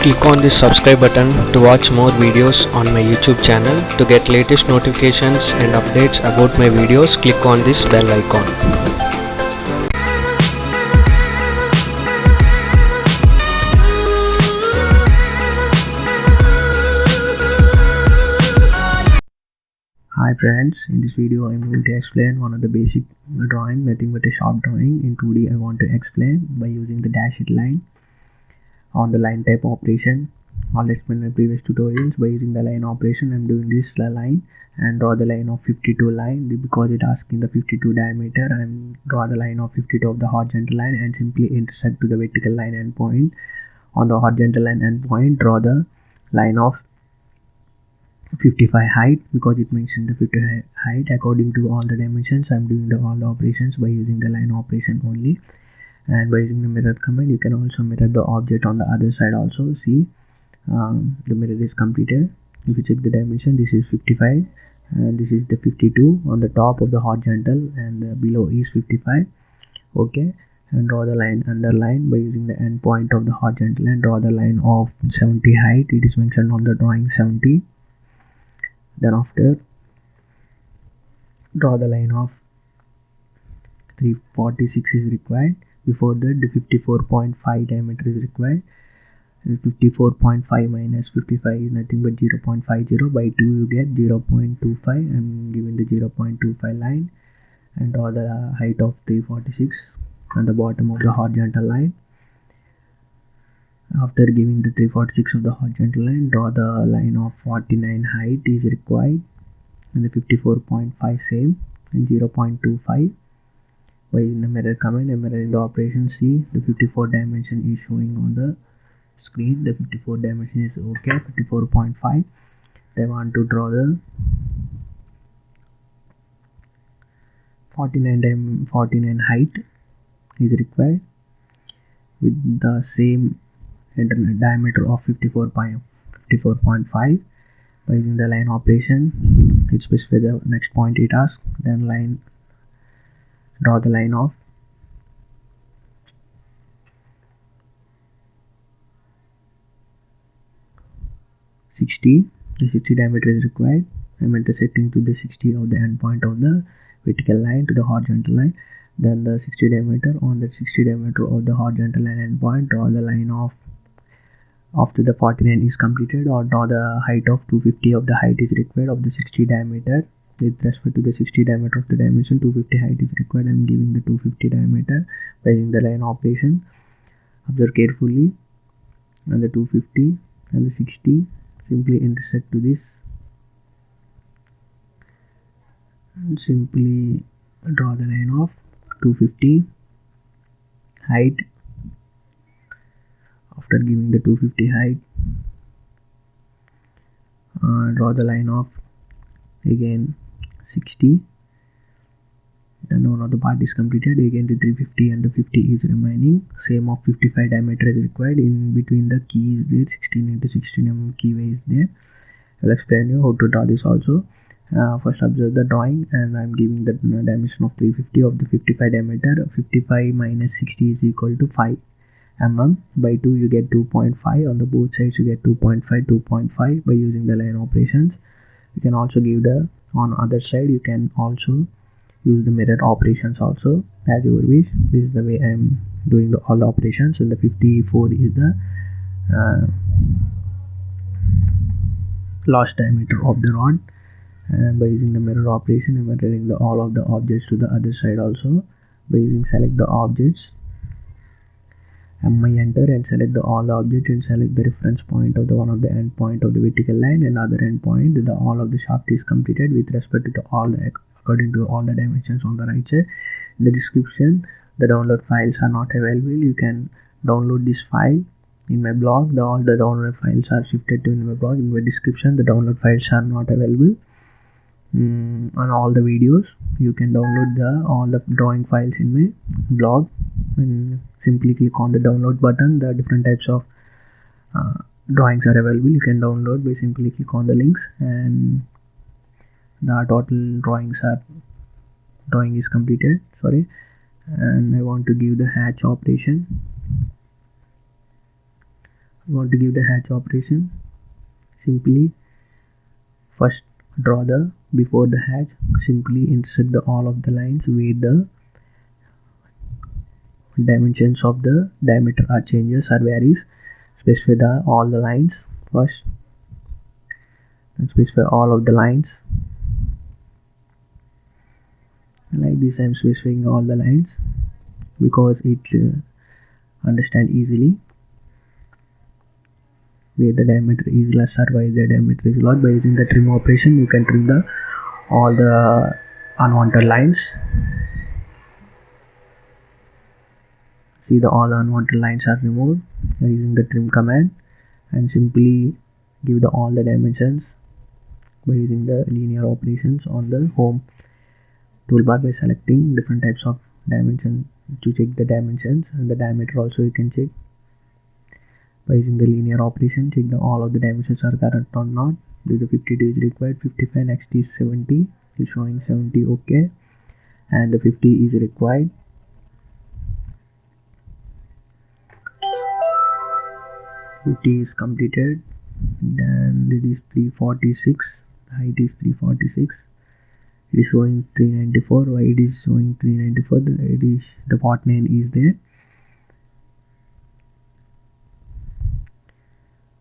Click on this subscribe button to watch more videos on my YouTube channel. To get latest notifications and updates about my videos, click on this bell icon. Hi friends, in this video I am going to explain one of the basic drawing, nothing but a short drawing in 2D. I want to explain by using the dashed line on the line type operation. I'll explain my previous tutorials by using the line operation. I'm doing this line and draw the line of 52 line because it asking the 52 diameter. I'm draw the line of 52 of the horizontal line and simply intersect to the vertical line endpoint. On the horizontal line endpoint, draw the line of 55 height because it mentioned the 50 height according to all the dimensions. I'm doing all the operations by using the line operation only, and by using the mirror command you can also mirror the object on the other side also. See, the mirror is completed. If you check the dimension, this is 55 and this is the 52 on the top of the horizontal and below is 55. Okay, and draw the line underline by using the end point of the horizontal and draw the line of 70 height. It is mentioned on the drawing 70. Then after, draw the line of 346 is required. Before that, the 54.5 diameter is required. 54.5 minus 55 is nothing but 0.50. By 2 you get 0.25. I'm giving the 0.25 line and draw the height of 346 on the bottom of the horizontal line. After giving the 346 of the horizontal line, draw the line of 49 height is required and the 54.5 same and 0.25. By in the mirror command and mirror in the operation, see the 54 dimension is showing on the screen. The 54 dimension is okay. 54.5. They want to draw the 49 height is required with the same diameter of 54.5. By using the line operation, it specifies the next point it asks. Then line, draw the line of 60. The 60 diameter is required. I'm intersecting to the 60 of the end point of the vertical line to the horizontal line. Then the 60 diameter on the 60 diameter of the horizontal line end point, draw the line of after the 49 is completed, or draw the height of 250 of the height is required of the 60 diameter. With respect to the 60 diameter of the dimension, 250 height is required. I'm giving the 250 diameter by using the line operation. Observe carefully, and the 250 and the 60 simply intersect to this and simply draw the line of 250 height. After giving the 250 height, draw the line of again 60, and one of the part is completed. Again the 350 and the 50 is remaining. Same of 55 diameter is required. In between the key is there, 16 into 16 mm keyway is there. I'll explain you how to draw this also. First observe the drawing, and I'm giving the dimension of 350 of the 55 diameter. 55 minus 60 is equal to 5 mm. By 2 you get 2.5. On the both sides you get 2.5, 2.5 by using the line operations. You can also give the on other side, you can also use the mirror operations also as your wish. This is the way I am doing all the operations. And the 54 is the last diameter of the rod, and by using the mirror operation I'm mirroring all of the objects to the other side also. By using select the objects, enter and select all the objects and select the reference point of the one of the end point of the vertical line and other end point. All of the shaft is completed with respect to according to all the dimensions on the right side. In the description, the download files are not available. You can download this file in my blog. All the download files are shifted to in my blog. In my description, the download files are not available. On all the videos, you can download all the drawing files in my blog, and simply click on the download button. The different types of drawings are available. You can download by simply click on the links, and the total drawing is completed. And I want to give the hatch operation. You want to give the hatch operation, simply first draw the before the hatch, simply intersect all of the lines where the dimensions of the diameter are changes or varies. Specify all the lines first, and specify all of the lines. Like this, I am specifying all the lines because it understand easily where the diameter is less or why the diameter is large. By using the trim operation, you can trim all the unwanted lines. See, all the unwanted lines are removed by using the trim command, and simply give all the dimensions by using the linear operations on the home toolbar by selecting different types of dimension to check the dimensions, and the diameter also you can check by using the linear operation. Check all of the dimensions are correct or not. The 52 is required, 55, next is 70, is showing 70, okay, and the 50 is required. Is completed. Then it is 346, the height is 346, it is showing 394. Why it is showing 394? The 49 is there.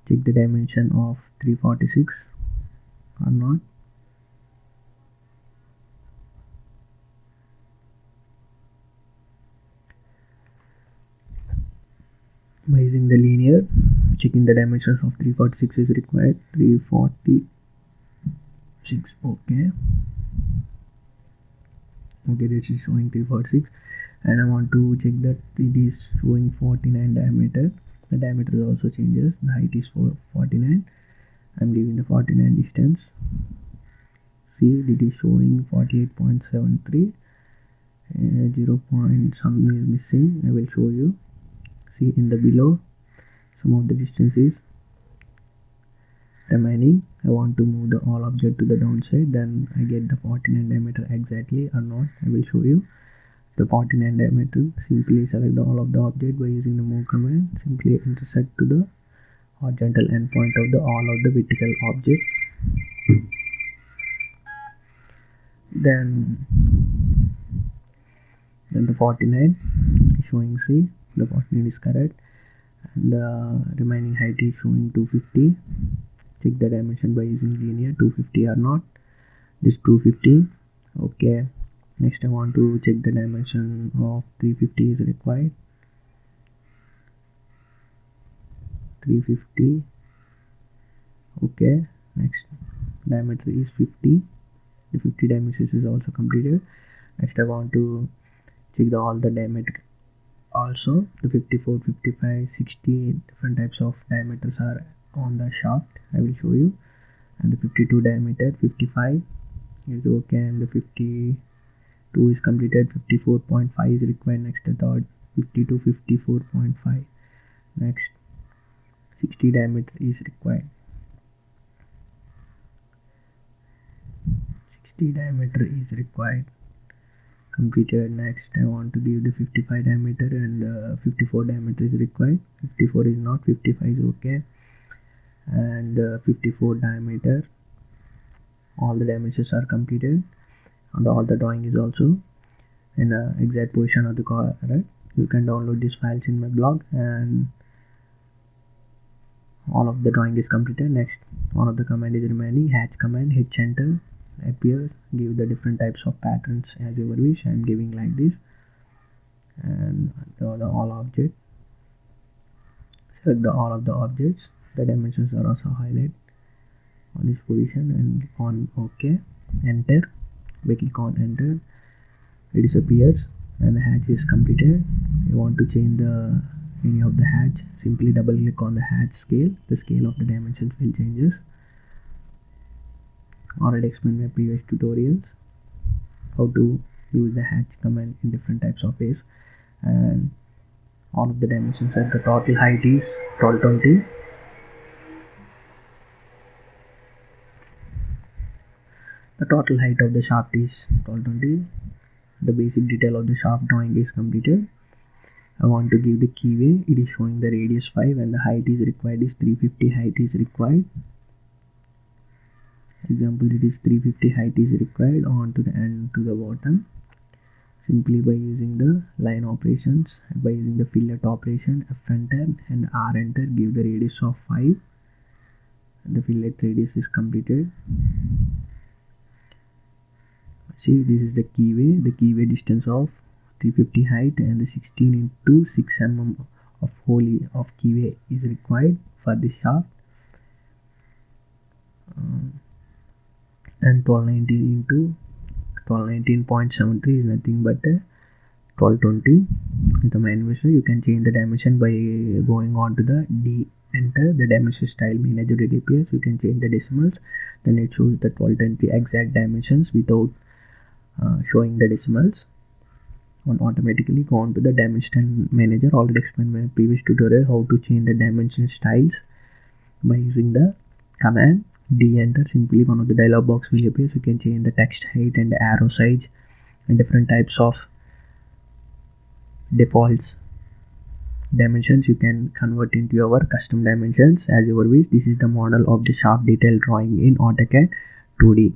Check the dimension of 346 or not. By using the linear, checking the dimensions of 346 is required. 346, okay, this is showing 346, and I want to check that it is showing 49 diameter. The diameter also changes. The height is 49. I'm leaving the 49 distance. See, it is showing 48.73. 0 point something is missing. I will show you. See in the below, some of the distances remaining. I want to move the all object to the downside, then I get the 49 diameter exactly or not. I will show you the 49 diameter. Simply select all of the object by using the move command. Simply intersect to the horizontal endpoint of the all of the vertical object. Then the 49 is showing, see, the 49 is correct, and the remaining height is showing 250. Check the dimension by using linear, 250 or not. This 250, okay. Next I want to check the dimension of 350 is required. 350, okay. Next diameter is 50. The 50 dimensions is also completed. Next I want to check all the diameter also. The 54, 55, 60 different types of diameters are on the shaft. I will show you. And the 52 diameter, 55 is okay, and the 52 is completed. 54.5 is required. Next the third 52, 54.5. Next 60 diameter is required. 60 diameter is required. Completed. Next I want to give the 55 diameter, and 54 diameter is required. 54 is not, 55 is okay, and 54 diameter, all the dimensions are completed, and all the drawing is also in the exact position of the correct. You can download these files in my blog, and all of the drawing is completed. Next one of the command is remaining, hatch command. Hit enter, appears, give the different types of patterns as you wish. I am giving like this, and the all object, select all of the objects. The dimensions are also highlighted on this position, and on OK, enter. We click on enter, it disappears, and the hatch is completed. You want to change any of the hatch, simply double click on the hatch scale. The scale of the dimensions will changes. Already explained my previous tutorials how to use the hatch command in different types of ways, and all of the dimensions at the total height is 1220. The total height of the shaft is 1220. The basic detail of the shaft drawing is completed. I want to give the keyway. It is showing the radius 5 and the height is required is 350. Height is required. Example, it is 350 height is required on to the end to the bottom. Simply by using the line operations, by using the fillet operation, F enter and R enter, give the radius of 5 and the fillet radius is completed. See, this is the keyway distance of 350 height and the 16 into 6 mm of hole of keyway is required for the shaft, and 1290 into 1219.73 is nothing but 1220 with the manufacturer. You can change the dimension by going on to the D, enter the dimension style manager. It appears. You can change the decimals, then it shows the 1220 exact dimensions without showing the decimals. On automatically go on to the dimension manager. Already explained in my previous tutorial how to change the dimension styles by using the command D enter. Simply one of the dialog box will appear. So you can change the text height and the arrow size and different types of defaults dimensions you can convert into your custom dimensions as your wish. This is the model of the shaft detail drawing in AutoCAD 2D.